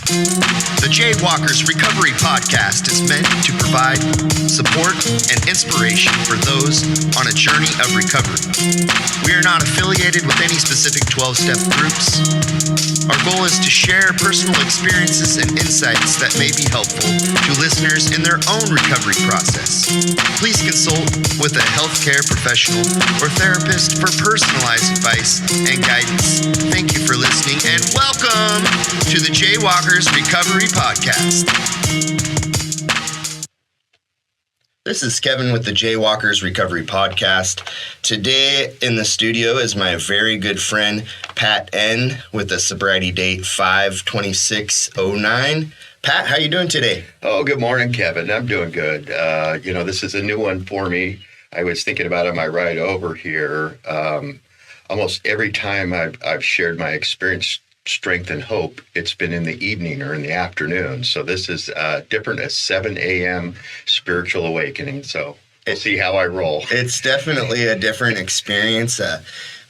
The Jaywalkers Recovery Podcast is meant to provide support and inspiration for those on a journey of recovery. We are not affiliated with any specific 12-step groups. Our goal is to share personal experiences and insights that may be helpful to listeners in their own recovery process. Please consult with a healthcare professional or therapist for personalized advice and guidance. Thank you for listening and welcome to the Jaywalkers Recovery Podcast. This is Kevin with the Jaywalkers Recovery Podcast. Today in the studio is my very good friend Pat N with the sobriety date 5/26/09. Pat, how you doing today? Oh, good morning, Kevin. I'm doing good. This is a new one for me. I was thinking about on my ride over here. Almost every time I've shared my experience, strength, and hope, it's been in the evening or in the afternoon. So this is different, a 7 a.m. spiritual awakening. So we'll see how I roll. It's definitely a different experience.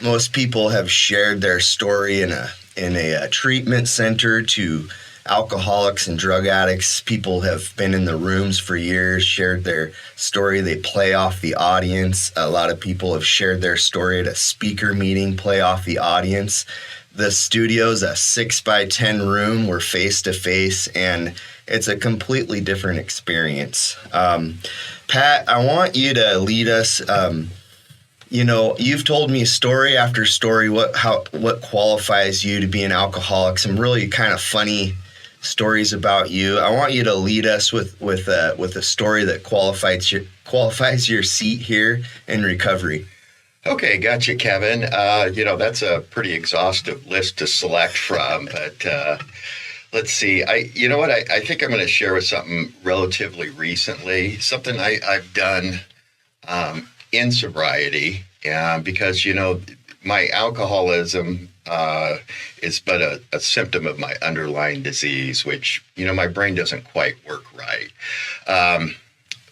Most people have shared their story in a treatment center to alcoholics and drug addicts. People have been in the rooms for years, shared their story. They play off the audience. A lot of people have shared their story at a speaker meeting, play off the audience. The studio's a 6x10 room. We're face to face, and it's a completely different experience. Pat, I want you to lead us. You've told me story after story what qualifies you to be an alcoholic. Some really kind of funny stories about you. I want you to lead us with a story that qualifies your seat here in recovery. Okay, gotcha, Kevin. That's a pretty exhaustive list to select from, but let's see. I think I'm going to share with something relatively recently, something I've done in sobriety, because my alcoholism is but a symptom of my underlying disease, which, my brain doesn't quite work right.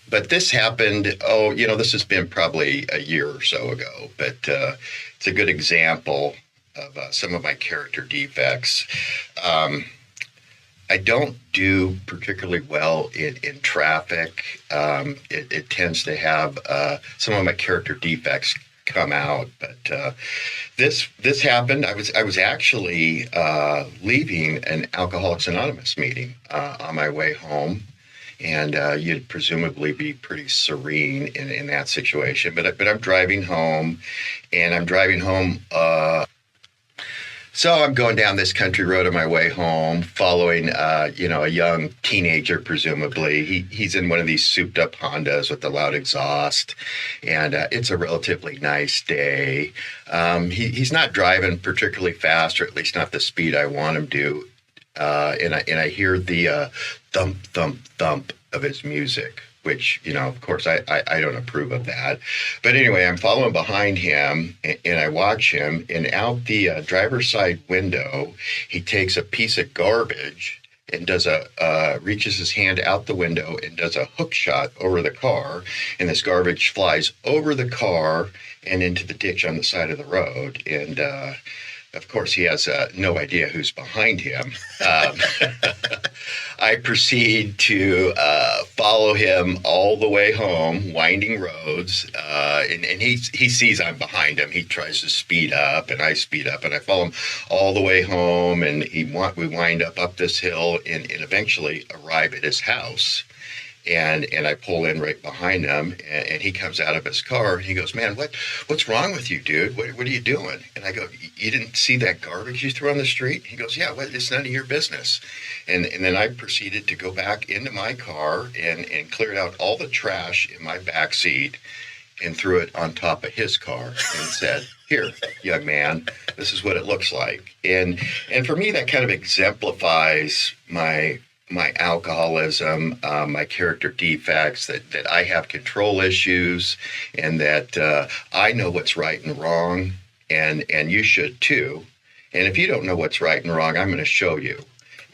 But this happened, this has been probably a year or so ago, but it's a good example of some of my character defects. I don't do particularly well in traffic. It tends to have some of my character defects come out, but this happened. I was actually leaving an Alcoholics Anonymous meeting on my way home, and you'd presumably be pretty serene in that situation. But I'm driving home, so I'm going down this country road on my way home, following, a young teenager, presumably. He's in one of these souped-up Hondas with the loud exhaust, and it's a relatively nice day. He's not driving particularly fast, or at least not the speed I want him to. And I hear the thump, thump, thump of his music, which, of course, I don't approve of that. But anyway, I'm following behind him, and I watch him, and out the driver's side window, he takes a piece of garbage and reaches his hand out the window and does a hook shot over the car, and this garbage flies over the car and into the ditch on the side of the road. And of course, he has no idea who's behind him. I proceed to follow him all the way home, winding roads, and he sees I'm behind him. He tries to speed up, and I speed up, and I follow him all the way home, and we wind up this hill and eventually arrive at his house. And I pull in right behind him, and he comes out of his car, and he goes, "Man, what's wrong with you, dude? What are you doing?" And I go, "You didn't see that garbage you threw on the street?" He goes, "Yeah, well, it's none of your business." And then I proceeded to go back into my car and cleared out all the trash in my back seat and threw it on top of his car and said, "Here, young man, this is what it looks like." And for me, that kind of exemplifies my alcoholism, my character defects, that I have control issues, and that I know what's right and wrong, and you should too. And if you don't know what's right and wrong, I'm going to show you.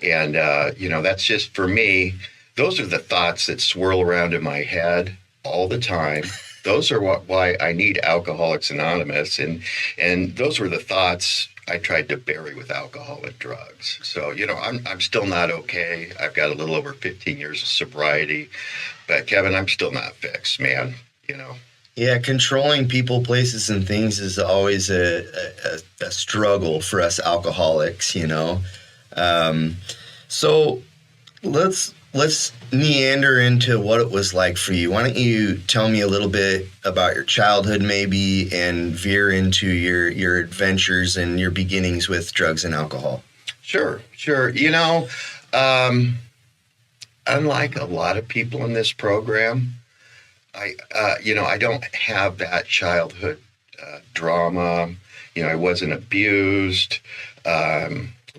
And, that's just, for me, those are the thoughts that swirl around in my head all the time. Those are why I need Alcoholics Anonymous. And those were the thoughts I tried to bury with alcohol and drugs. So, I'm still not okay. I've got a little over 15 years of sobriety, but Kevin, I'm still not fixed, man. Yeah, controlling people, places, and things is always a struggle for us alcoholics, So let's meander into what it was like for you. Why don't you tell me a little bit about your childhood, maybe, and veer into your adventures and your beginnings with drugs and alcohol? Sure. Unlike a lot of people in this program, I don't have that childhood drama. I wasn't abused.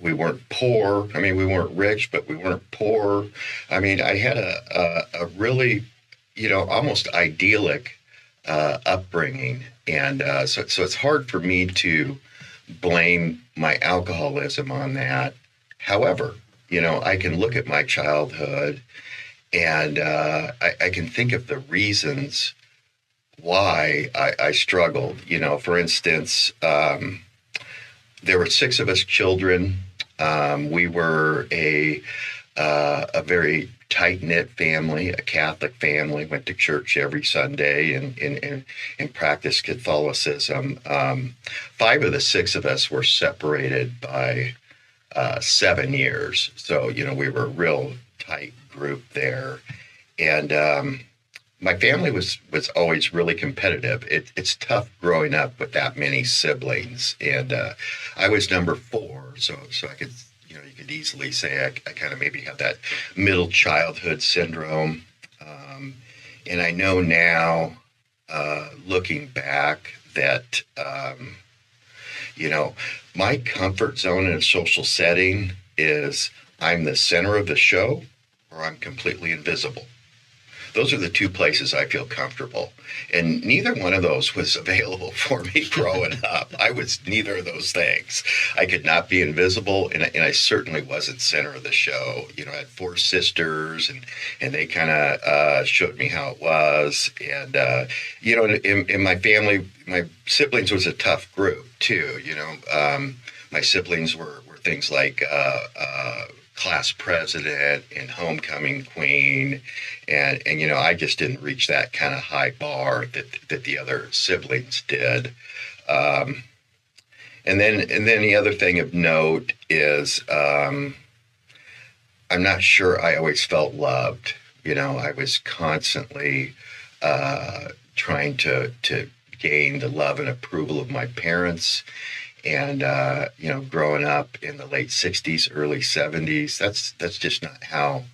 We weren't poor. I mean, we weren't rich, but we weren't poor. I mean, I had a really, almost idyllic upbringing. And so it's hard for me to blame my alcoholism on that. However, I can look at my childhood and I can think of the reasons why I struggled. For instance, there were 6 of us children. We were a very tight-knit family, a Catholic family, went to church every Sunday and practiced Catholicism. 5 of the 6 of us were separated by 7 years. So, we were a real tight group there. And my family was always really competitive. It's tough growing up with that many siblings. And I was number 4, so I could, you could easily say I kind of maybe have that middle childhood syndrome. And I know now, looking back, that my comfort zone in a social setting is I'm the center of the show or I'm completely invisible. Those are the 2 places I feel comfortable. And neither one of those was available for me growing up. I was neither of those things. I could not be invisible, and I certainly wasn't center of the show. I had 4 sisters, and they kind of showed me how it was. And, in my family, my siblings was a tough group, too. My siblings were things like class president and homecoming queen, and I just didn't reach that kind of high bar that the other siblings did. And then the other thing of note is I'm not sure I always felt loved. I was constantly trying to gain the love and approval of my parents. And, growing up in the late 60s, early 70s, that's just not how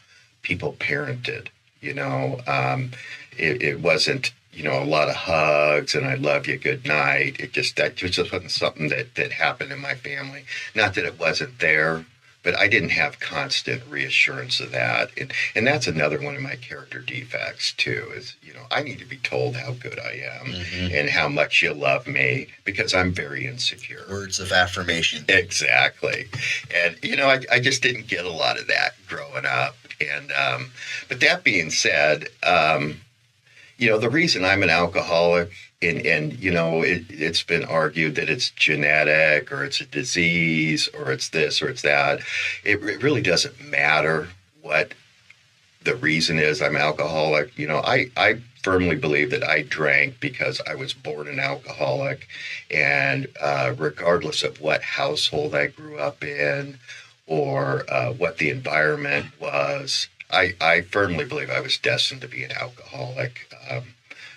people parented. It wasn't, a lot of hugs and I love you, good night. That just wasn't something that happened in my family. Not that it wasn't there, but I didn't have constant reassurance of that. And that's another one of my character defects, too, is, I need to be told how good I am and how much you love me because I'm very insecure. Words of affirmation. Exactly. And, I just didn't get a lot of that growing up. And, but that being said, the reason I'm an alcoholic and it's been argued that it's genetic or it's a disease or it's this or it's that. It really doesn't matter what the reason is I'm alcoholic. I firmly believe that I drank because I was born an alcoholic, and regardless of what household I grew up in or what the environment was, I firmly believe I was destined to be an alcoholic.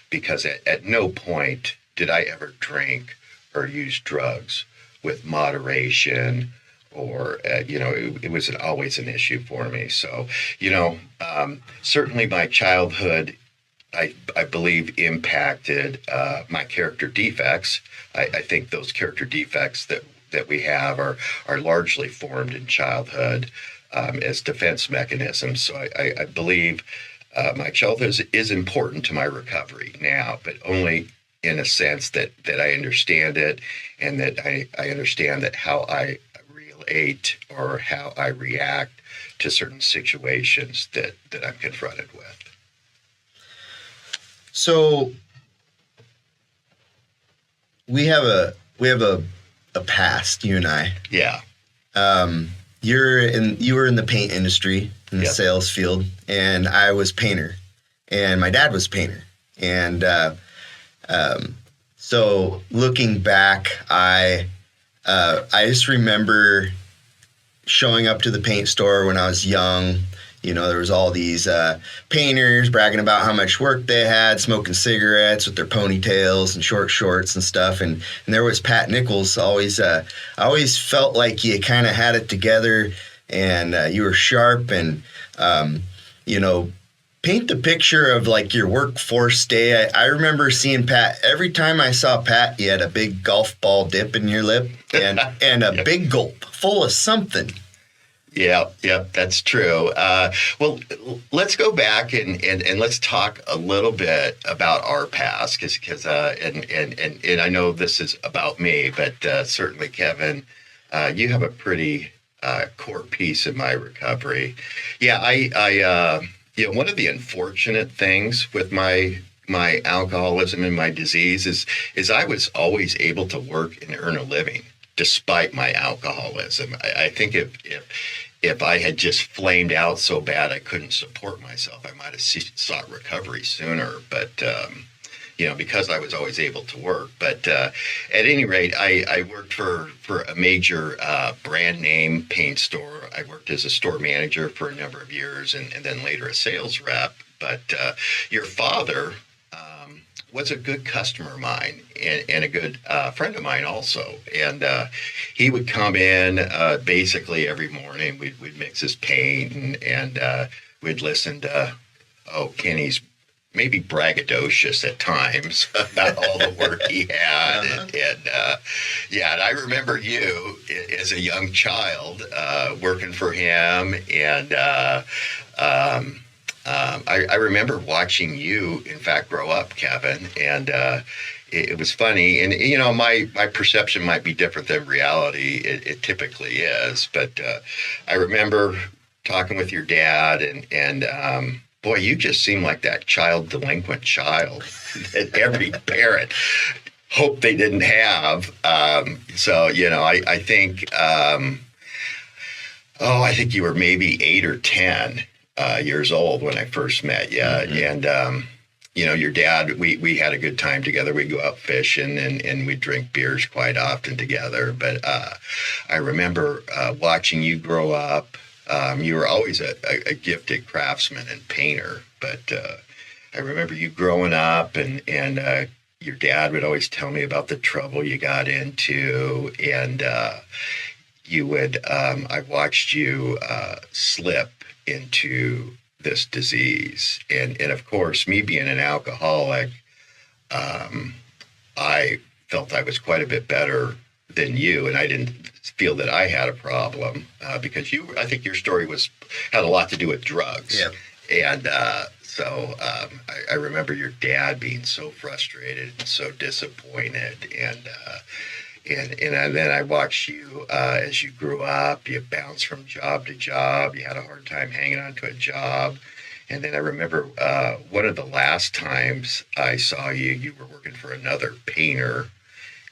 Because at no point did I ever drink or use drugs with moderation or, it was always an issue for me. So, certainly my childhood, I believe, impacted my character defects. I think those character defects that we have are largely formed in childhood as defense mechanisms. So I believe my childhood is important to my recovery now, but only in a sense that I understand it and that I understand that how I relate or how I react to certain situations that I'm confronted with. So we have a a past, you and I. Yeah. You were in the paint industry, in the sales field, and I was painter, and my dad was painter. And so looking back, I just remember showing up to the paint store when I was young. You know, there was all these painters bragging about how much work they had, smoking cigarettes with their ponytails and short shorts and stuff. And there was Pat Nichols. I always felt like you kind of had it together, and you were sharp. And you know, paint the picture of like your workforce day. I remember seeing Pat. Every time I saw Pat, you had a big golf ball dip in your lip and a big gulp full of something. Yeah, that's true. Well, let's go back and let's talk a little bit about our past, because and I know this is about me, but certainly, Kevin, you have a pretty core piece in my recovery. Yeah, I you know, one of the unfortunate things with my alcoholism and my disease is I was always able to work and earn a living despite my alcoholism. I think if I had just flamed out so bad I couldn't support myself, I might have sought recovery sooner. But you know, because I was always able to work. But at any rate, I worked for a major brand name paint store. I worked as a store manager for a number of years, and then later a sales rep. But your father was a good customer of mine and a good friend of mine also. And he would come in basically every morning. We'd mix his paint and we'd listen to, Kenny's maybe braggadocious at times about all the work he had. And I remember you as a young child working for him. And I remember watching you, in fact, grow up, Kevin, and it was funny. And, you know, my perception might be different than reality. It typically is. But I remember talking with your dad, and boy, you just seemed like that delinquent child that every parent hoped they didn't have. So, you know, I think, I think you were maybe 8 or 10 years old when I first met you. Mm-hmm. And, you know, your dad, we had a good time together. We'd go out fishing and we'd drink beers quite often together. But I remember watching you grow up. You were always a gifted craftsman and painter. But I remember you growing up and your dad would always tell me about the trouble you got into. And you would, I watched you slip into this disease. And of course, me being an alcoholic, I felt I was quite a bit better than you, and I didn't feel that I had a problem because I think your story had a lot to do with drugs. Yeah. And so I remember your dad being so frustrated and so disappointed, and then I watched you as you grew up. You bounced from job to job. You had a hard time hanging on to a job. And then I remember one of the last times I saw you, you were working for another painter.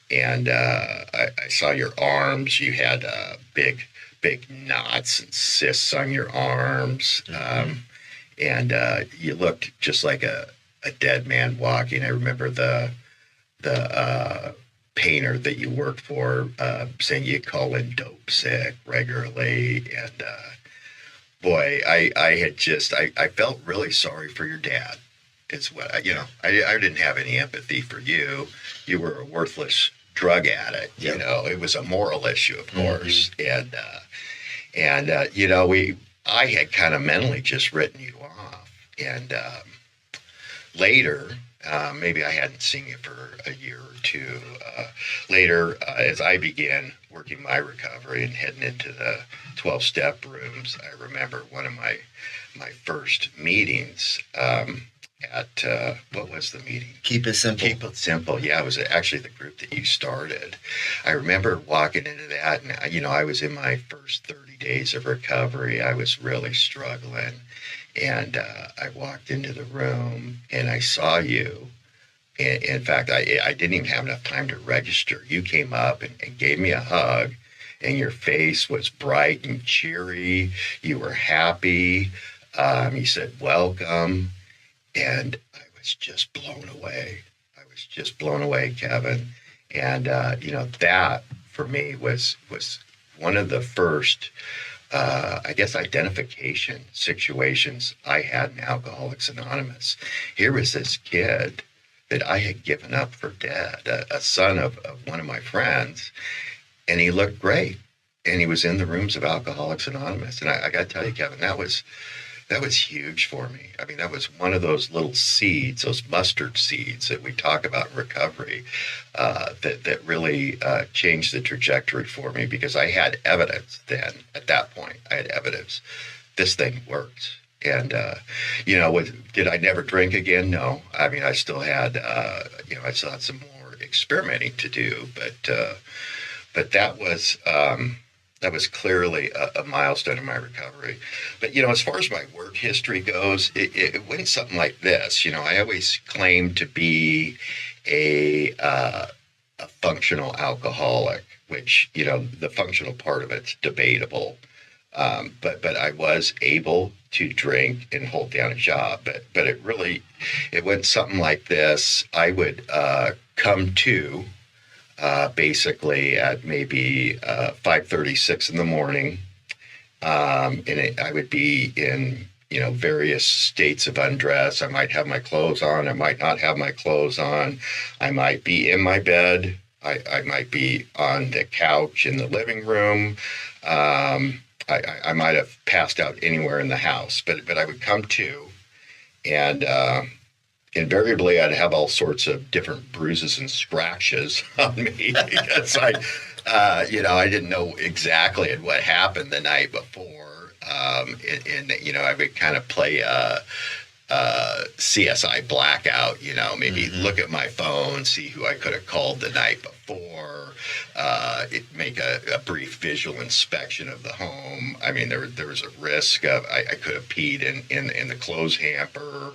And I saw your arms. You had big knots and cysts on your arms. Mm-hmm. And you looked just like a dead man walking. I remember the painter that you worked for saying you call in dope sick regularly. And boy, I felt really sorry for your dad. It's what I didn't have any empathy for you. You were a worthless drug addict. Yep. You know, it was a moral issue, of course. Mm-hmm. And you know, I had kind of mentally just written you off. And later, maybe I hadn't seen you for a year or two. Later, as I began working my recovery and heading into the 12-step rooms, I remember one of my first meetings at what was the meeting? Keep It Simple. Keep It Simple. Yeah, it was actually the group that you started. I remember walking into that, and you know, I was in my first 30 days of recovery. I was really struggling, and I walked into the room, and I saw you, In fact, I didn't even have enough time to register. You came up and gave me a hug, and your face was bright and cheery. You were happy. You said, welcome. And I was just blown away. I was just blown away, Kevin. And, that for me was one of the first, I guess, identification situations I had in Alcoholics Anonymous. Here was this kid that I had given up for dead, a son of one of my friends, and he looked great. And he was in the rooms of Alcoholics Anonymous. And I got to tell you, Kevin, that was huge for me. I mean, that was one of those little seeds, those mustard seeds that we talk about in recovery, that really changed the trajectory for me, because I had evidence then. At that point, I had evidence. This thing works. And, did I never drink again? No. I mean, I still had, I still had some more experimenting to do, but that was clearly a milestone in my recovery. But, as far as my work history goes, it went something like this. I always claimed to be a functional alcoholic, which, the functional part of it's debatable. But I was able to drink and hold down a job. But it went something like this. I would come to basically at maybe 5:36 in the morning, and I would be in various states of undress. I might have my clothes on. I might not have my clothes on. I might be in my bed. I might be on the couch in the living room. I might have passed out anywhere in the house, but I would come to, and invariably I'd have all sorts of different bruises and scratches on me because I didn't know exactly what happened the night before. And I would kind of play CSI blackout, maybe look at my phone, see who I could have called the night before, make a brief visual inspection of the home. I mean, there was a risk of I could have peed in the clothes hamper,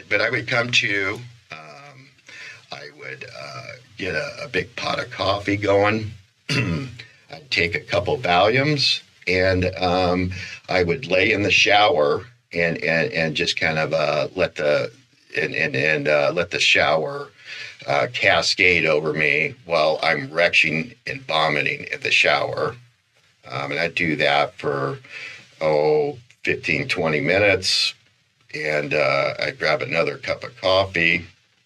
but I would come to, I would get a big pot of coffee going. I'd take a couple Valiums, and I would lay in the shower and just kind of let the shower cascade over me while I'm retching and vomiting in the shower. And I'd do that for 15, 20 minutes, and I'd grab another cup of coffee,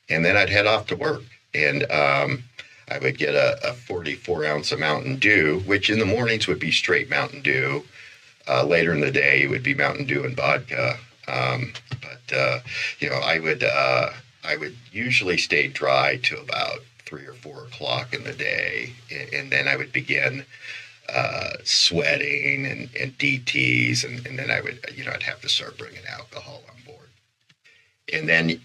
and then I'd head off to work. And I would get a 44-ounce of Mountain Dew, which in the mornings would be straight Mountain Dew. Later in the day, it would be Mountain Dew and vodka. I would usually stay dry till about 3 or 4 o'clock in the day, and then I would begin sweating and DTs, and then I would, I'd have to start bringing alcohol on board. And then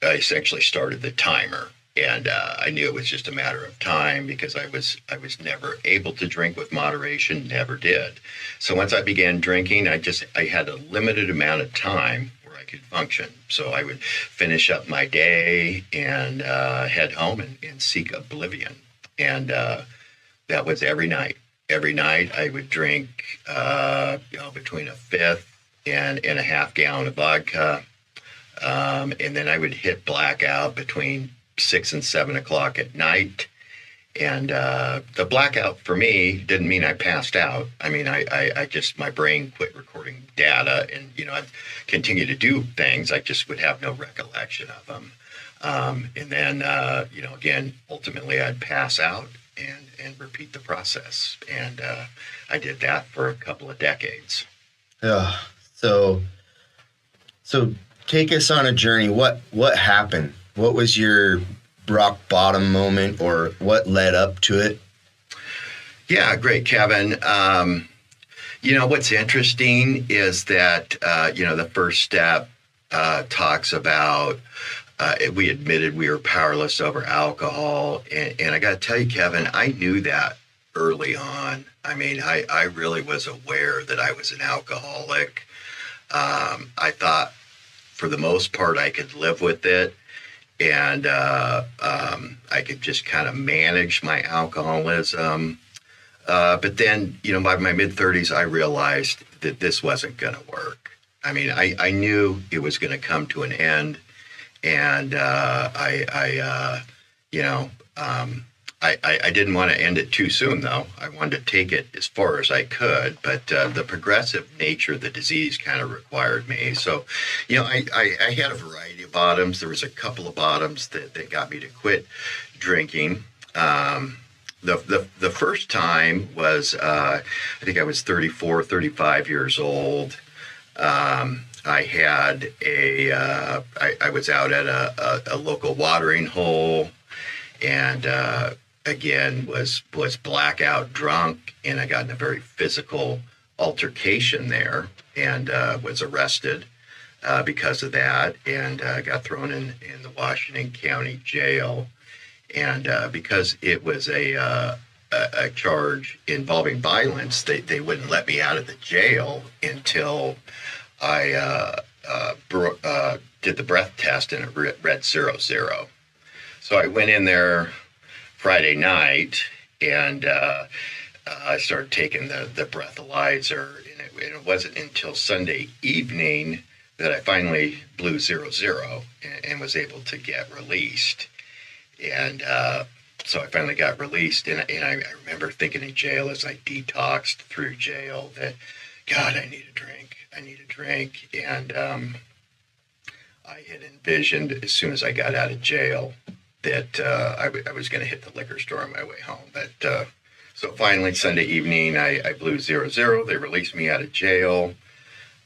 I essentially started the timer. And I knew it was just a matter of time, because I was never able to drink with moderation, never did. So once I began drinking, I had a limited amount of time where I could function. So I would finish up my day and head home and seek oblivion. And that was every night. Every night I would drink between a fifth and a half gallon of vodka. And then I would hit blackout between 6 and 7 o'clock at night. And the blackout for me didn't mean I passed out. I mean, I just, my brain quit recording data, and, I'd continue to do things. I just would have no recollection of them. And then, again, ultimately I'd pass out and repeat the process. And I did that for a couple of decades. Yeah. So take us on a journey. What happened? What was your rock bottom moment, or what led up to it? Yeah, great, Kevin. What's interesting is that, the first step talks about we admitted we were powerless over alcohol. And I got to tell you, Kevin, I knew that early on. I mean, I really was aware that I was an alcoholic. I thought, for the most part, I could live with it. and I could just kind of manage my alcoholism. But then, by my mid-30s, I realized that this wasn't going to work. I mean, I knew it was going to come to an end, and I didn't want to end it too soon, though. I wanted to take it as far as I could, but the progressive nature of the disease kind of required me. So, I had a variety of bottoms. There was a couple of bottoms that got me to quit drinking. The first time was, I think I was 34, 35 years old. I had I was out at a local watering hole, and again was blackout drunk, and I got in a very physical altercation there, and was arrested because of that, and got thrown in the Washington County Jail, and because it was a charge involving violence, they wouldn't let me out of the jail until I did the breath test, and it read 0, 0. So I went in there Friday night, and I started taking the breathalyzer, and it wasn't until Sunday evening that I finally blew 0, 0 and was able to get released. And so I finally got released, and I remember thinking in jail as I detoxed through jail that, God, I need a drink. And I had envisioned as soon as I got out of jail that I was going to hit the liquor store on my way home. But so finally, Sunday evening, I blew 0, 0. They released me out of jail.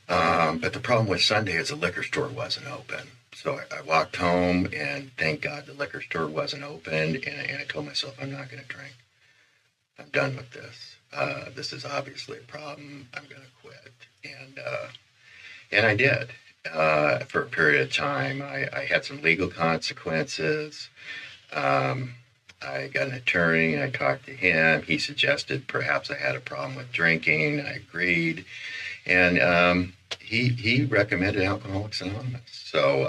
But the problem with Sunday is the liquor store wasn't open. So I walked home, and thank God the liquor store wasn't open. And I told myself, I'm not going to drink. I'm done with this. This is obviously a problem. I'm going to quit. And I did. For a period of time, I had some legal consequences. I got an attorney. I talked to him. He suggested perhaps I had a problem with drinking. I agreed. And he recommended Alcoholics Anonymous. So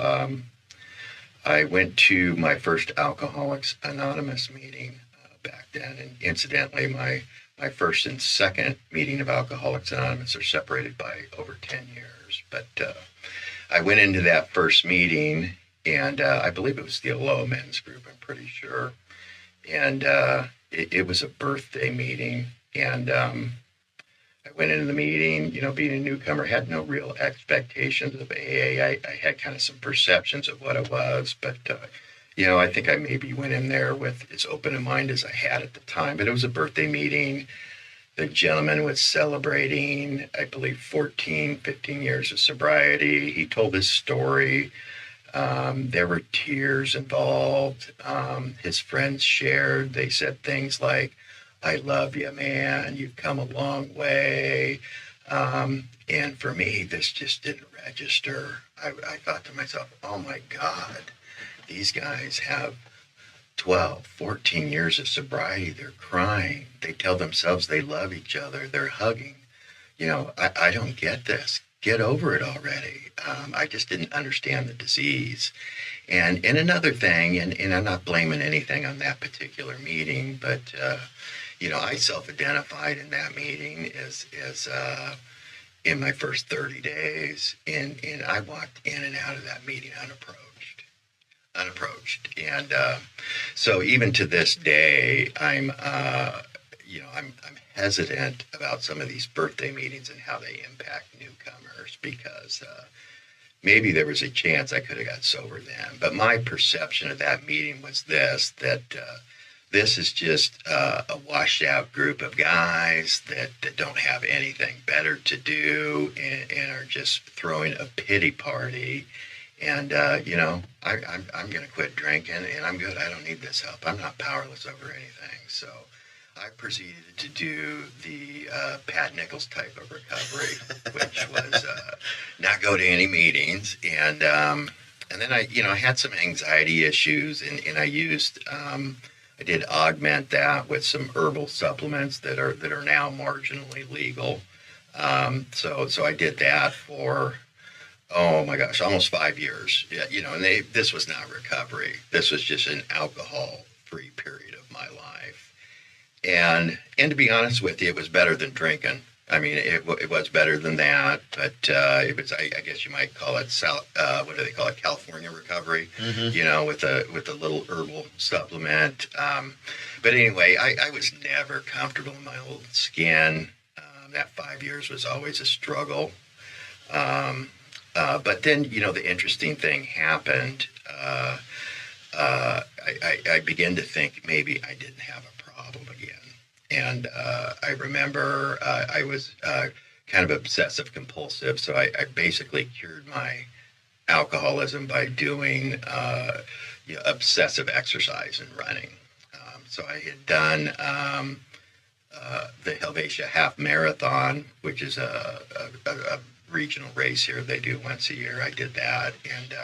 I went to my first Alcoholics Anonymous meeting back then. And incidentally, my first and second meeting of Alcoholics Anonymous are separated by over 10 years. But I went into that first meeting, and I believe it was the Aloha Men's Group, I'm pretty sure. And it was a birthday meeting. And I went into the meeting, being a newcomer, had no real expectations of AA. I had kind of some perceptions of what it was, but I think I maybe went in there with as open a mind as I had at the time. But it was a birthday meeting. The gentleman was celebrating, I believe, 14, 15 years of sobriety. He told his story. There were tears involved. His friends shared. They said things like, I love you, man. You've come a long way. And for me, this just didn't register. I thought to myself, oh my God, these guys have 12, 14 years of sobriety. They're crying. They tell themselves they love each other. They're hugging. I don't get this. Get over it already. I just didn't understand the disease. And another thing, and I'm not blaming anything on that particular meeting, but, I self-identified in that meeting as in my first 30 days, and I walked in and out of that meeting unapproached. And so even to this day, I'm hesitant about some of these birthday meetings and how they impact newcomers, because maybe there was a chance I could have got sober then. But my perception of that meeting was this is just a washed out group of guys that don't have anything better to do and are just throwing a pity party. And, I'm going to quit drinking, and I'm good. I don't need this help. I'm not powerless over anything. So I proceeded to do the Pat Nichols type of recovery, which was not go to any meetings. And then I had some anxiety issues, and I used, I did augment that with some herbal supplements that are now marginally legal. So I did that for Oh my gosh, almost 5 years. Yeah, and this was not recovery. This was just an alcohol-free period of my life. And to be honest with you, it was better than drinking. I mean, it was better than that, but it was, I guess you might call it what do they call it, California recovery, with a little herbal supplement. But anyway, I was never comfortable in my old skin. That 5 years was always a struggle. But then, the interesting thing happened. I began to think maybe I didn't have a problem again. And I remember I was kind of obsessive compulsive. So I basically cured my alcoholism by doing obsessive exercise and running. So I had done the Helvetia Half Marathon, which is a regional race here they do once a year. I did that, and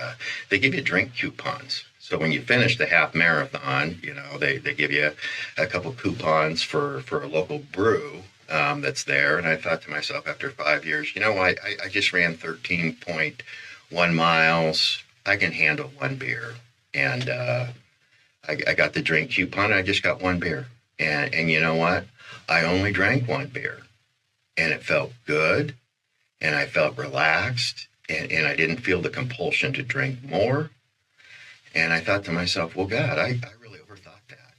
they give you drink coupons. So when you finish the half marathon, they give you a couple coupons for a local brew that's there. And I thought to myself, after 5 years, I just ran 13.1 miles. I can handle one beer. And I got the drink coupon. I just got one beer. And you know what? I only drank one beer. And it felt good. And I felt relaxed. And I didn't feel the compulsion to drink more. And I thought to myself, well, God, I really overthought that.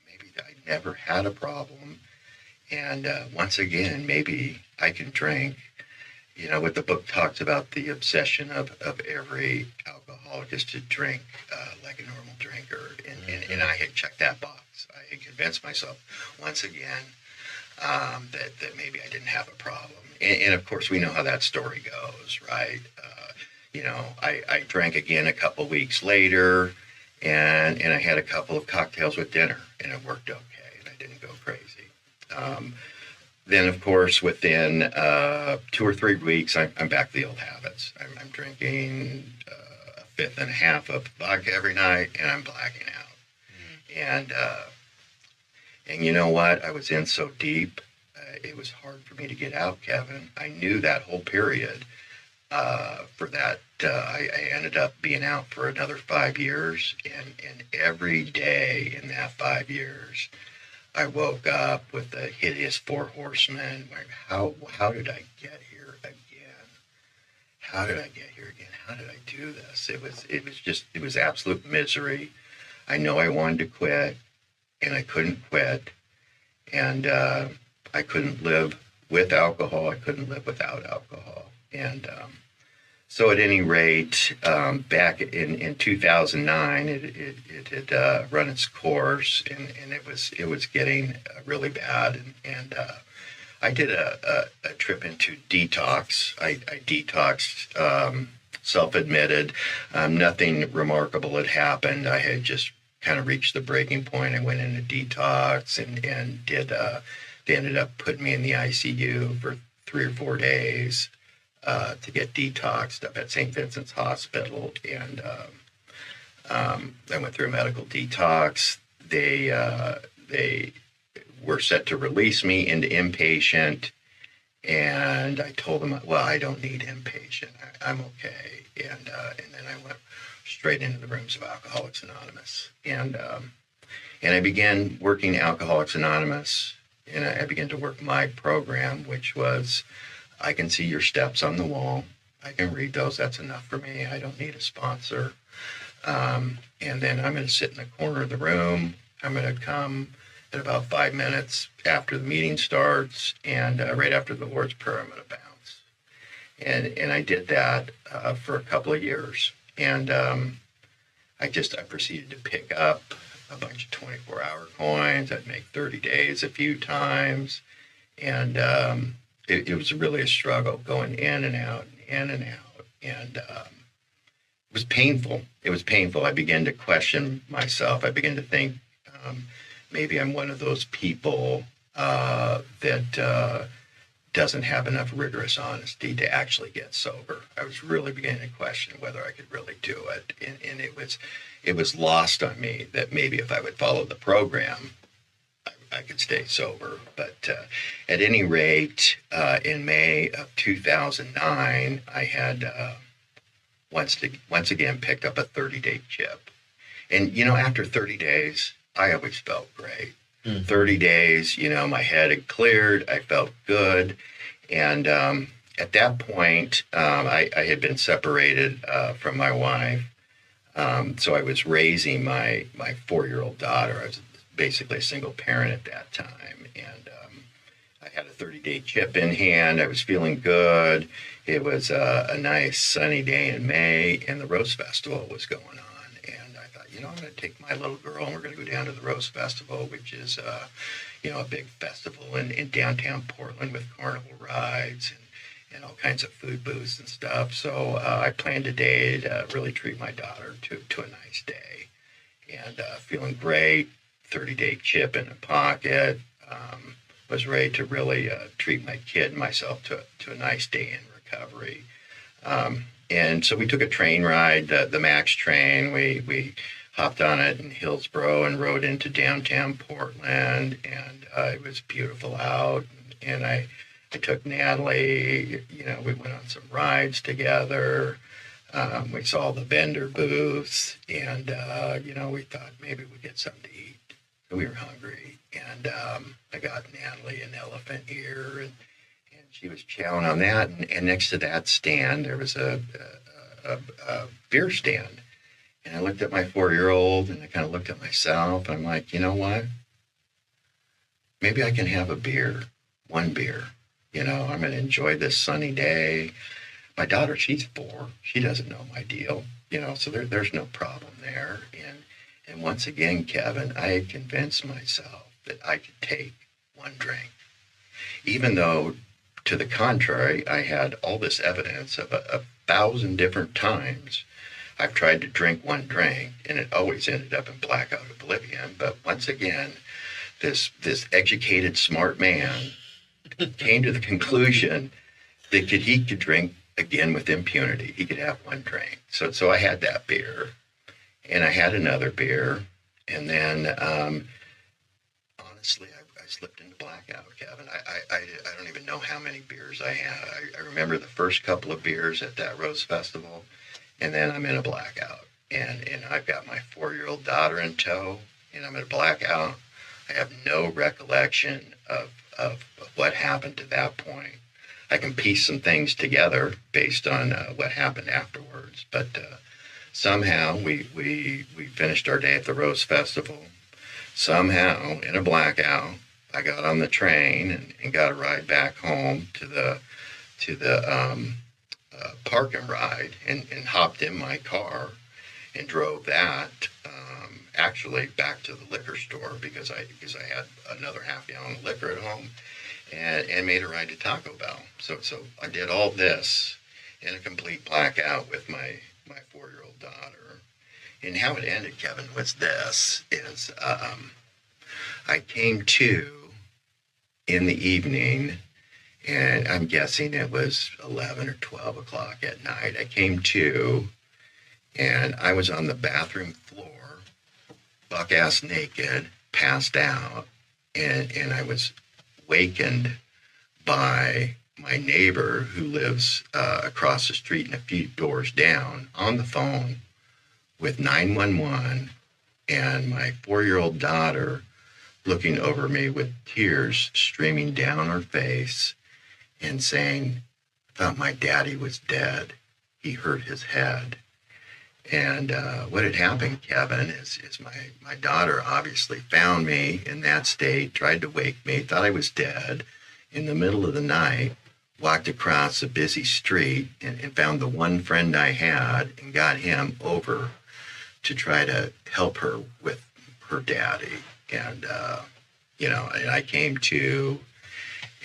Maybe I never had a problem. And once again, maybe I can drink. What the book talks about, the obsession of every alcoholic is to drink like a normal drinker. And I had checked that box. I had convinced myself once again that maybe I didn't have a problem. And of course, we know how that story goes, right? I drank again a couple weeks later, and I had a couple of cocktails with dinner, and it worked okay, and I didn't go crazy. Then, of course, within 2 or 3 weeks, I'm back to the old habits. I'm drinking a fifth and a half of vodka every night, and I'm blacking out. And you know what? I was in so deep, it was hard for me to get out, Kevin. I knew that whole period. For that, I ended up being out for another 5 years, and every day in that 5 years, I woke up with the hideous 4 horsemen. Like, how did I get here again? How did I get here again? How did I do this? It was absolute misery. I know I wanted to quit, and I couldn't quit, and I couldn't live with alcohol. I couldn't live without alcohol, and so at any rate, back in 2009, it had run its course, and it was getting really bad. And I did a trip into detox. I detoxed, self-admitted. Nothing remarkable had happened. I had just kind of reached the breaking point. I went into detox and did. They ended up putting me in the ICU for 3 or 4 days. To get detoxed up at St. Vincent's Hospital, and I went through a medical detox. They were set to release me into inpatient, and I told them, well, I don't need inpatient. I'm okay. And then I went straight into the rooms of Alcoholics Anonymous, and I began working Alcoholics Anonymous, and I began to work my program, which was, I can see your steps on the wall. I can read those. That's enough for me. I don't need a sponsor. And then I'm going to sit in the corner of the room. I'm going to come at about 5 minutes after the meeting starts, and right after the Lord's Prayer, I'm going to bounce. And I did that for a couple of years. And I proceeded to pick up a bunch of 24-hour coins. I'd make 30 days a few times. And it was really a struggle going in and out, and it was painful. I began to question myself. I began to think maybe I'm one of those people that doesn't have enough rigorous honesty to actually get sober. I was really beginning to question whether I could really do it, and it was lost on me that maybe if I would follow the program, I could stay sober. But at any rate, in May of 2009, I had once again picked up a 30-day chip. And, after 30 days, I always felt great. 30 days, my head had cleared. I felt good. And at that point, I had been separated from my wife. So I was raising my 4-year-old daughter. I was basically a single parent at that time. And I had a 30-day chip in hand. I was feeling good. It was a nice sunny day in May, and the Rose Festival was going on. And I thought, I'm going to take my little girl, and we're going to go down to the Rose Festival, which is, a big festival in downtown Portland with carnival rides and all kinds of food booths and stuff. So I planned a day to really treat my daughter to a nice day. And feeling great, 30-day chip in the pocket, was ready to really treat my kid and myself to a nice day in recovery. And so we took a train ride, the MAX train. We hopped on it in Hillsborough and rode into downtown Portland, and it was beautiful out. And I took Natalie, we went on some rides together. We saw the vendor booths, and, we thought maybe we'd get something to eat. We were hungry, and I got Natalie an elephant ear, and she was chowing on that. And next to that stand, there was a beer stand. And I looked at my 4-year-old, and I kind of looked at myself, and I'm like, you know what? Maybe I can have a beer, one beer. I'm going to enjoy this sunny day. My daughter, she's 4. She doesn't know my deal, so there's no problem there. And once again, Kevin, I had convinced myself that I could take one drink, even though, to the contrary, I had all this evidence of 1,000 different times I've tried to drink one drink, and it always ended up in blackout oblivion. But once again, this educated, smart man came to the conclusion that he could drink again with impunity. He could have one drink. So I had that beer, and I had another beer, and then honestly, I slipped into blackout, Kevin. I don't even know how many beers I had. I remember the first couple of beers at that Rose Festival, and then I'm in a blackout, and I've got my 4-year-old daughter in tow, and I'm in a blackout. I have no recollection of what happened to that point. I can piece some things together based on what happened afterwards, but somehow we finished our day at the Rose Festival. Somehow, in a blackout, I got on the train and got a ride back home to the park and ride, and hopped in my car and drove that actually back to the liquor store because I had another half gallon of liquor at home, and made a ride to Taco Bell. So I did all this in a complete blackout with my 4-year-old daughter. And how it ended, Kevin, was this, is I came to in the evening, and I'm guessing it was 11 or 12 o'clock at night. I came to, and I was on the bathroom floor, buck-ass naked, passed out, and I was wakened by my neighbor who lives across the street and a few doors down on the phone with 911, and my 4-year-old daughter looking over me with tears streaming down her face and saying, "I thought my daddy was dead. He hurt his head." And what had happened, Kevin, is my daughter obviously found me in that state, tried to wake me, thought I was dead in the middle of the night, walked across a busy street and found the one friend I had and got him over to try to help her with her daddy. And, and I came to,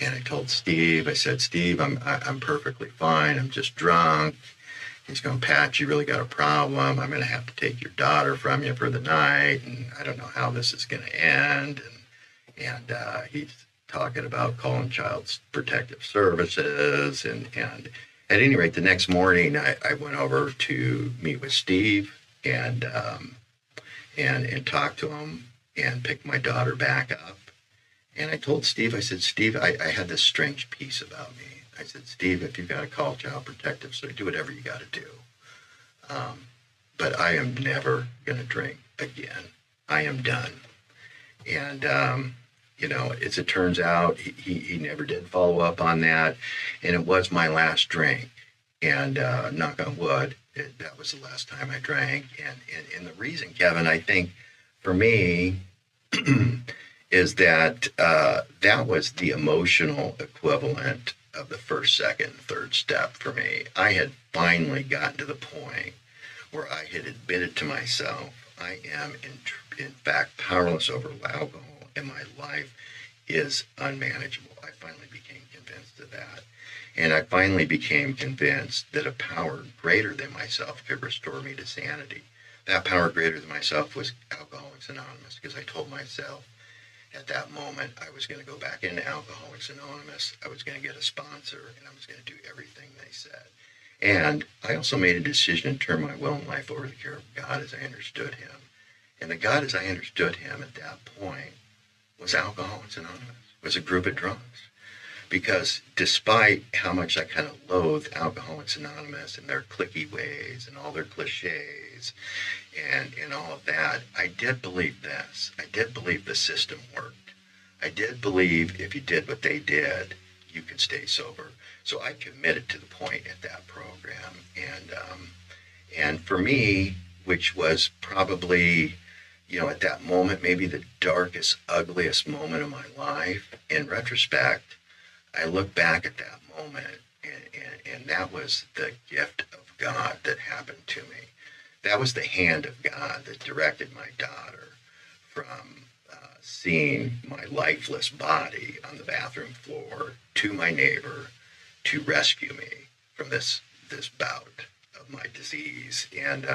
and I told Steve, I said, "Steve, I'm perfectly fine. I'm just drunk." He's going, "Pat, you really got a problem. I'm going to have to take your daughter from you for the night, and I don't know how this is going to end." And he's talking about calling Child Protective Services. And at any rate, the next morning, I went over to meet with Steve and talk to him and pick my daughter back up. And I told Steve, I said, Steve, I had this strange piece about me. I said, Steve, if you've got to call Child Protective, so do whatever you got to do. But I am never going to drink again. I am done. And, as it turns out, he never did follow up on that. And it was my last drink. And knock on wood, that was the last time I drank. And the reason, Kevin, I think for me is that that was the emotional equivalent of the first, second, third step for me. I had finally gotten to the point where I had admitted to myself, I am in fact powerless over alcohol, and my life is unmanageable. I finally became convinced of that. And I finally became convinced that a power greater than myself could restore me to sanity. That power greater than myself was Alcoholics Anonymous, because I told myself at that moment I was going to go back into Alcoholics Anonymous. I was going to get a sponsor, and I was going to do everything they said. And I also made a decision to turn my will and life over to the care of God as I understood him. And the God as I understood him at that point was Alcoholics Anonymous, was a group of drunks. Because despite how much I kind of loathed Alcoholics Anonymous and their cliquey ways and all their cliches and all of that, I did believe this. I did believe the system worked. I did believe if you did what they did, you could stay sober. So I committed to the point at that program. And for me, which was probably, at that moment, maybe the darkest, ugliest moment of my life, in retrospect, I look back at that moment, and that was the gift of God that happened to me. That was the hand of God that directed my daughter from seeing my lifeless body on the bathroom floor to my neighbor to rescue me from this bout of my disease. And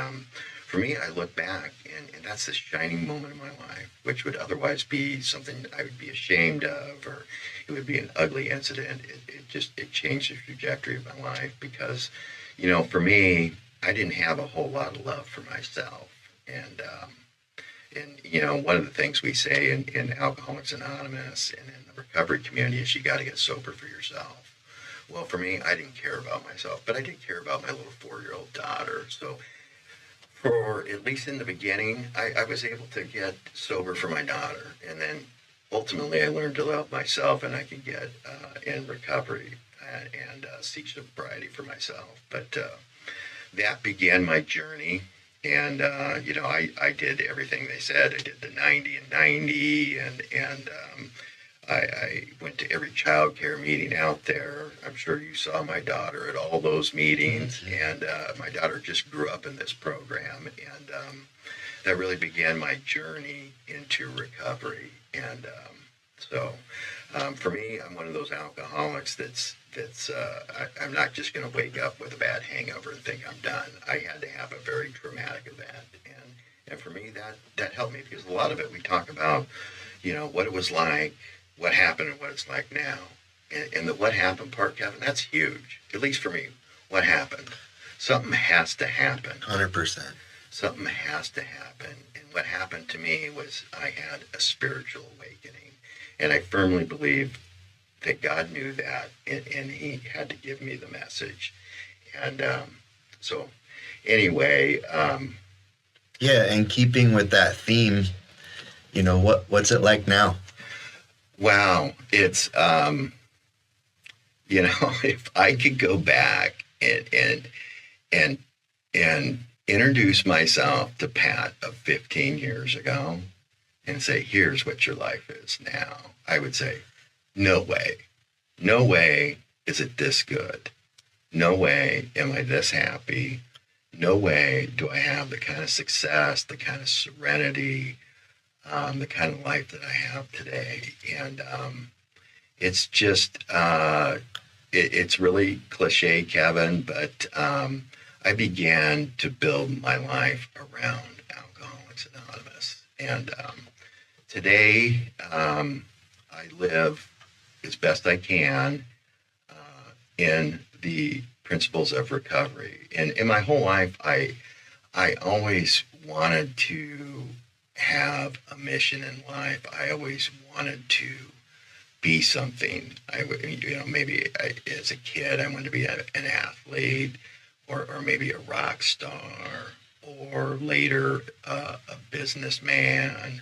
for me, I look back, and that's the shining moment of my life, which would otherwise be something I would be ashamed of, or it would be an ugly incident. It changed the trajectory of my life because, for me, I didn't have a whole lot of love for myself. And one of the things we say in Alcoholics Anonymous and in the recovery community is you got to get sober for yourself. Well, for me, I didn't care about myself, but I did care about my little 4-year-old daughter. So for at least in the beginning, I was able to get sober for my daughter. And then ultimately I learned to love myself, and I could get in recovery and seek sobriety for myself. But that began my journey. And, I did everything they said. I did the 90 and 90, and I went to every child care meeting out there. I'm sure you saw my daughter at all those meetings, and my daughter just grew up in this program, and that really began my journey into recovery. And so for me, I'm one of those alcoholics that's I'm not just going to wake up with a bad hangover and think I'm done. I had to have a very traumatic event, and for me that helped me, because a lot of it we talk about, what it was like, what happened, and what it's like now, and the what happened part, Kevin, that's huge. At least for me, what happened? Something has to happen. 100%. Something has to happen, and what happened to me was I had a spiritual awakening, and I firmly believe that God knew that, and he had to give me the message. And so anyway. Yeah, and keeping with that theme, what's it like now? Wow. It's, if I could go back and introduce myself to Pat of 15 years ago and say, here's what your life is now, I would say, no way. No way is it this good. No way am I this happy. No way do I have the kind of success, the kind of serenity, the kind of life that I have today. And it's just, it's really cliche, Kevin, but I began to build my life around Alcoholics Anonymous. And today, I live as best I can in the principles of recovery. And in my whole life, I always wanted to have a mission in life. I always wanted to be something. Maybe as a kid, I wanted to be an athlete, or maybe a rock star, or later a businessman,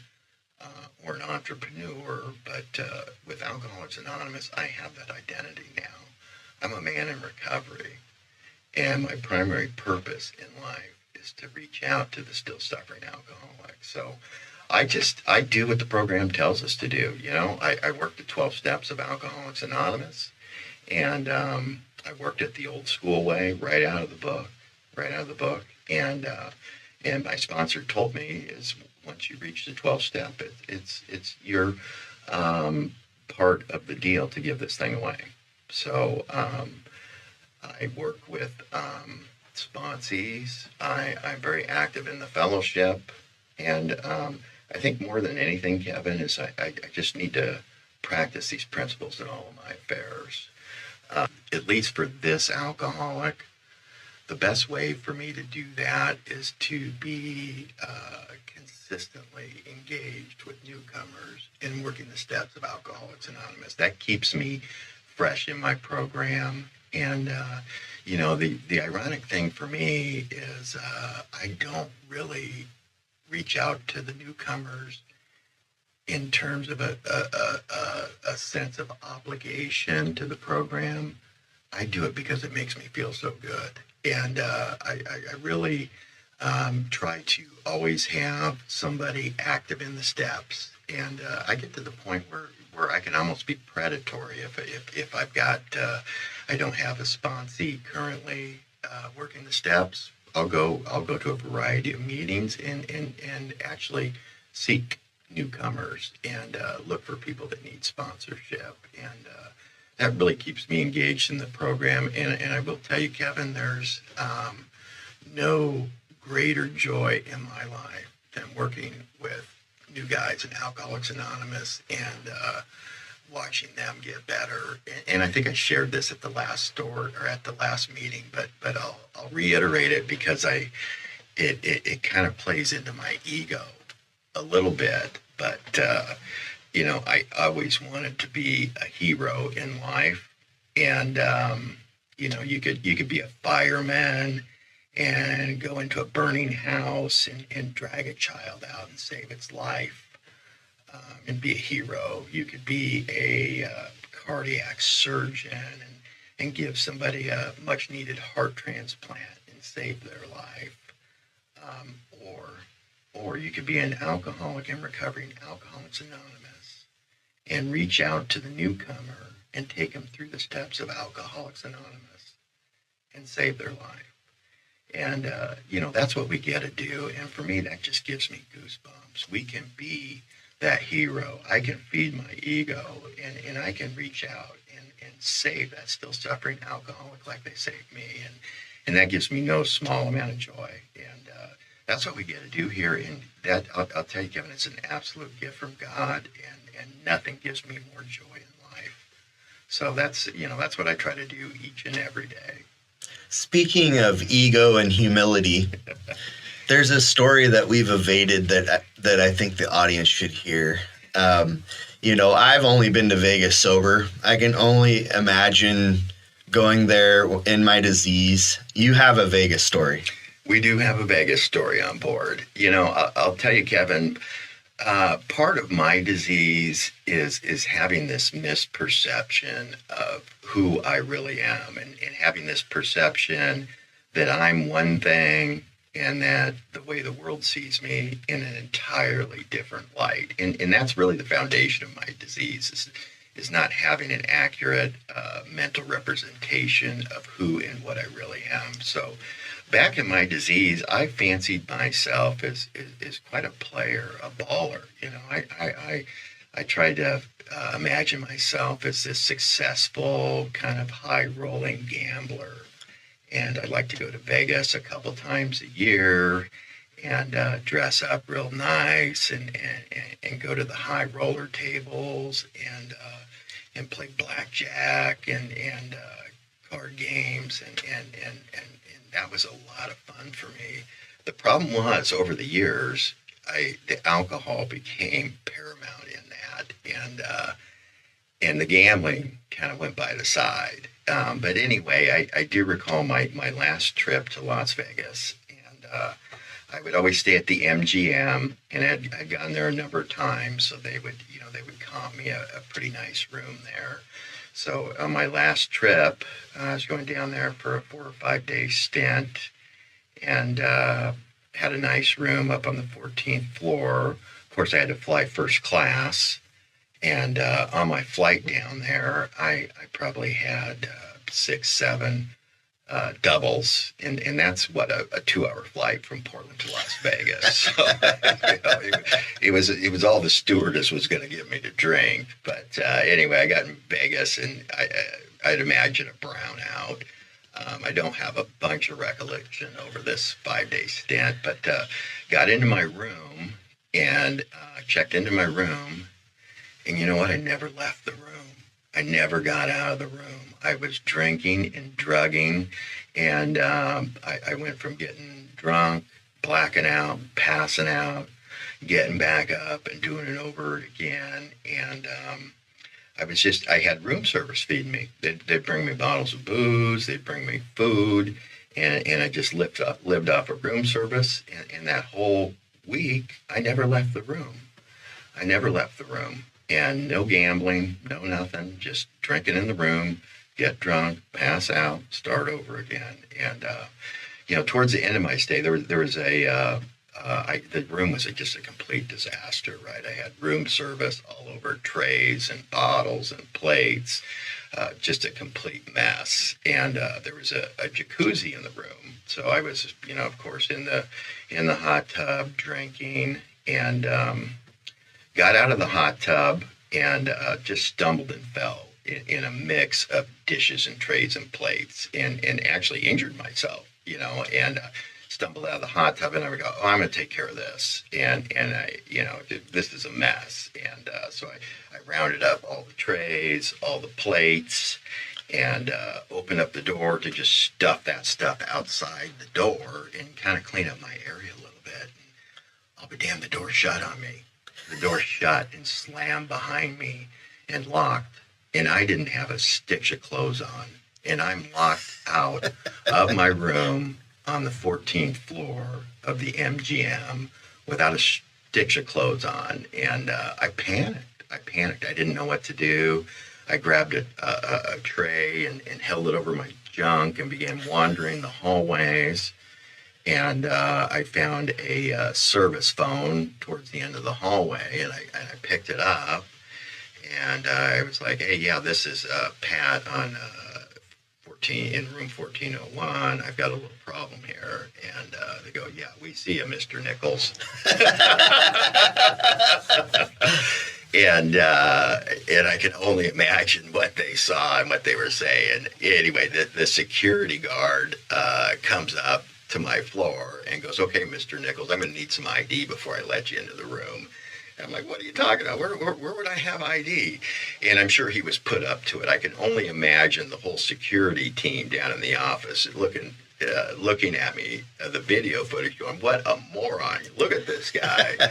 or an entrepreneur. But with Alcoholics Anonymous, I have that identity now. I'm a man in recovery, and my primary purpose in life is to reach out to the still suffering alcoholic. So I do what the program tells us to do. I worked the 12 steps of Alcoholics Anonymous, and I worked it the old school way, right out of the book. And my sponsor told me is once you reach the 12th step, it's your part of the deal to give this thing away. So I work with sponsees. I'm very active in the fellowship, and I think more than anything, Kevin, is I just need to practice these principles in all of my affairs. At least for this alcoholic, the best way for me to do that is to be consistently engaged with newcomers and working the steps of Alcoholics Anonymous. That keeps me fresh in my program. And, the ironic thing for me is I don't really reach out to the newcomers in terms of a sense of obligation to the program. I do it because it makes me feel so good. And I really try to always have somebody active in the steps. And I get to the point where I can almost be predatory if I've got, I don't have a sponsee currently working the steps. I'll go to a variety of meetings and actually seek newcomers and look for people that need sponsorship. And that really keeps me engaged in the program. And I will tell you, Kevin, there's no greater joy in my life than working with new guys in Alcoholics Anonymous and watching them get better. And I think I shared this at the last meeting, but I'll reiterate it because it kind of plays into my ego a little bit. But I always wanted to be a hero in life, and you could be a fireman and go into a burning house and drag a child out and save its life, and be a hero. You could be a cardiac surgeon and give somebody a much needed heart transplant and save their life, or you could be an alcoholic in recovery in Alcoholics Anonymous and reach out to the newcomer and take them through the steps of Alcoholics Anonymous and save their life. And, that's what we get to do. And for me, that just gives me goosebumps. We can be that hero. I can feed my ego and I can reach out and save that still suffering alcoholic like they saved me. And that gives me no small amount of joy. And that's what we get to do here. And that, I'll tell you, Kevin, it's an absolute gift from God, and nothing gives me more joy in life. So that's what I try to do each and every day. Speaking of ego and humility, there's a story that we've evaded that I think the audience should hear. I've only been to Vegas sober. I can only imagine going there in my disease. You have a Vegas story. We do have a Vegas story on board. I'll tell you, Kevin, part of my disease is having this misperception of who I really am, and having this perception that I'm one thing and that the way the world sees me in an entirely different light. And that's really the foundation of my disease, is not having an accurate mental representation of who and what I really am. So back in my disease, I fancied myself as quite a player, a baller. I tried to imagine myself as this successful, kind of high-rolling gambler. And I'd like to go to Vegas a couple times a year and dress up real nice and go to the high roller tables and play blackjack and card games and that was a lot of fun for me. The problem was, over the years, the alcohol became paramount in that, and the gambling kind of went by the side. But anyway, I do recall my last trip to Las Vegas, and I would always stay at the MGM, and I'd gone there a number of times, so they would comp me a pretty nice room there. So on my last trip, I was going down there for a 4 or 5 day stint, and had a nice room up on the 14th floor. Of course, I had to fly first class, and on my flight down there, I probably had 6, 7 doubles, and that's what a 2-hour flight from Portland to Las Vegas. So, it was all the stewardess was going to give me to drink. But anyway, I got in Vegas, and I'd imagine a brownout. I don't have a bunch of recollection over this 5-day stint, but got into my room and checked into my room, and you know what? I never left the room. I never got out of the room. I was drinking and drugging, and I went from getting drunk, blacking out, passing out, getting back up and doing it over again. And I had room service feed me. They'd bring me bottles of booze, they'd bring me food, and I just lived off of room service. And that whole week, I never left the room. And no gambling, no nothing, just drinking in the room, get drunk, pass out, start over again. And, towards the end of my stay, there was the room was just a complete disaster, right? I had room service all over trays and bottles and plates, just a complete mess. And there was a jacuzzi in the room. So I was, of course, in the hot tub drinking, and got out of the hot tub and just stumbled and fell in a mix of dishes and trays and plates, and actually injured myself, and stumbled out of the hot tub, and I would go, I'm going to take care of this. And I, this is a mess. And so I rounded up all the trays, all the plates, and opened up the door to just stuff that stuff outside the door and kind of clean up my area a little bit. And I'll be damned, the door shut on me. The door shut and slammed behind me and locked, and I didn't have a stitch of clothes on. And I'm locked out of my room on the 14th floor of the MGM without a stitch of clothes on. And I panicked. I didn't know what to do. I grabbed a tray and held it over my junk and began wandering the hallways. And I found a service phone towards the end of the hallway, and I picked it up, and I was like, hey, yeah, this is Pat on in room 1401. I've got a little problem here. And they go, yeah, we see you, Mr. Nichols. And I can only imagine what they saw and what they were saying. Anyway, the security guard comes up to my floor and goes, okay, Mr. Nichols, I'm going to need some ID before I let you into the room. And I'm like, what are you talking about? Where would I have ID? And I'm sure he was put up to it. I can only imagine the whole security team down in the office looking at me, the video footage, going, what a moron. Look at this guy.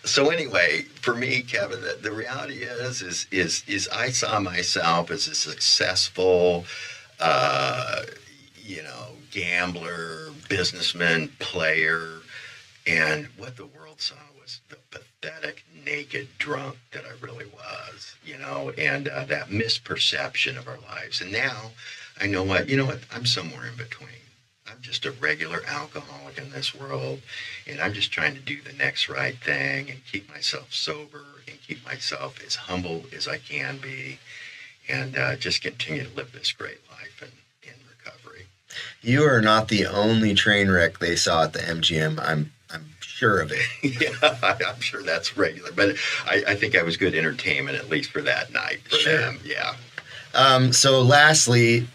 So anyway, for me, Kevin, the reality is I saw myself as a successful, gambler, businessman, player, and what the world saw was the pathetic, naked drunk that I really was, and that misperception of our lives. And now I know what, I'm somewhere in between. I'm just a regular alcoholic in this world, and I'm just trying to do the next right thing and keep myself sober and keep myself as humble as I can be, and just continue to live this great life in recovery. You are not the only train wreck they saw at the MGM. I'm sure of it. Yeah, I'm sure that's regular, but I think I was good entertainment, at least for that night for them. Yeah. So lastly,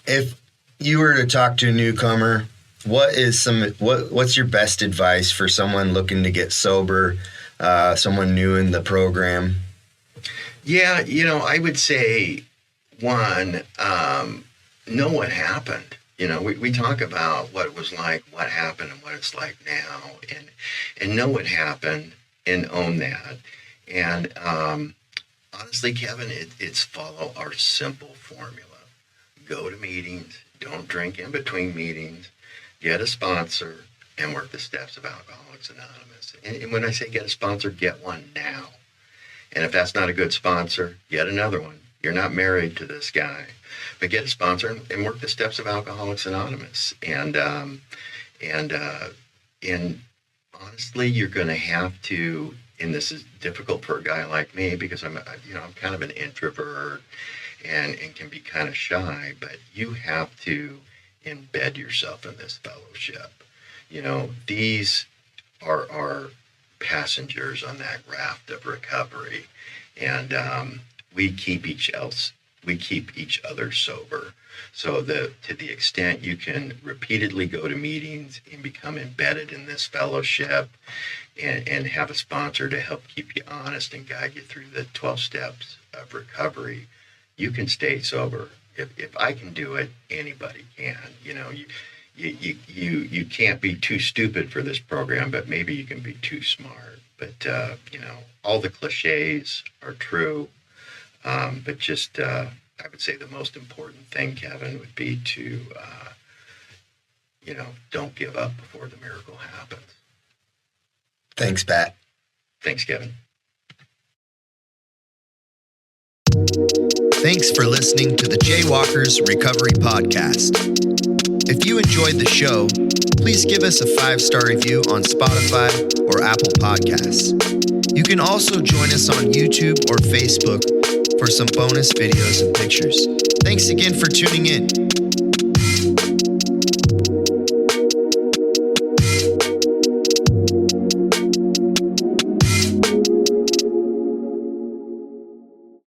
if you were to talk to a newcomer, what's your best advice for someone looking to get sober, someone new in the program? Yeah, I would say, one, know what happened. We talk about what it was like, what happened, and what it's like now, and know what happened and own that. And Honestly, Kevin, it's follow our simple formula. Go to meetings, don't drink in between meetings, get a sponsor, and work the steps of Alcoholics Anonymous. And when I say get a sponsor, get one now. And if that's not a good sponsor, get another one. You're not married to this guy, but get a sponsor and work the steps of Alcoholics Anonymous. And honestly, you're going to have to, and this is difficult for a guy like me because I'm kind of an introvert and can be kind of shy, but you have to embed yourself in this fellowship. These are our passengers on that raft of recovery, and we keep each other sober. So to the extent you can repeatedly go to meetings and become embedded in this fellowship and have a sponsor to help keep you honest and guide you through the 12 steps of recovery, you can stay sober. If I can do it, anybody can. You can't be too stupid for this program, but maybe you can be too smart. But all the cliches are true. But just I would say the most important thing, Kevin, would be to don't give up before the miracle happens. Thanks, Pat. Thanks, Kevin. Thanks for listening to the Jaywalkers Recovery Podcast. If you enjoyed the show, please give us a 5-star review on Spotify or Apple Podcasts. You can also join us on YouTube or Facebook for some bonus videos and pictures. Thanks again for tuning in.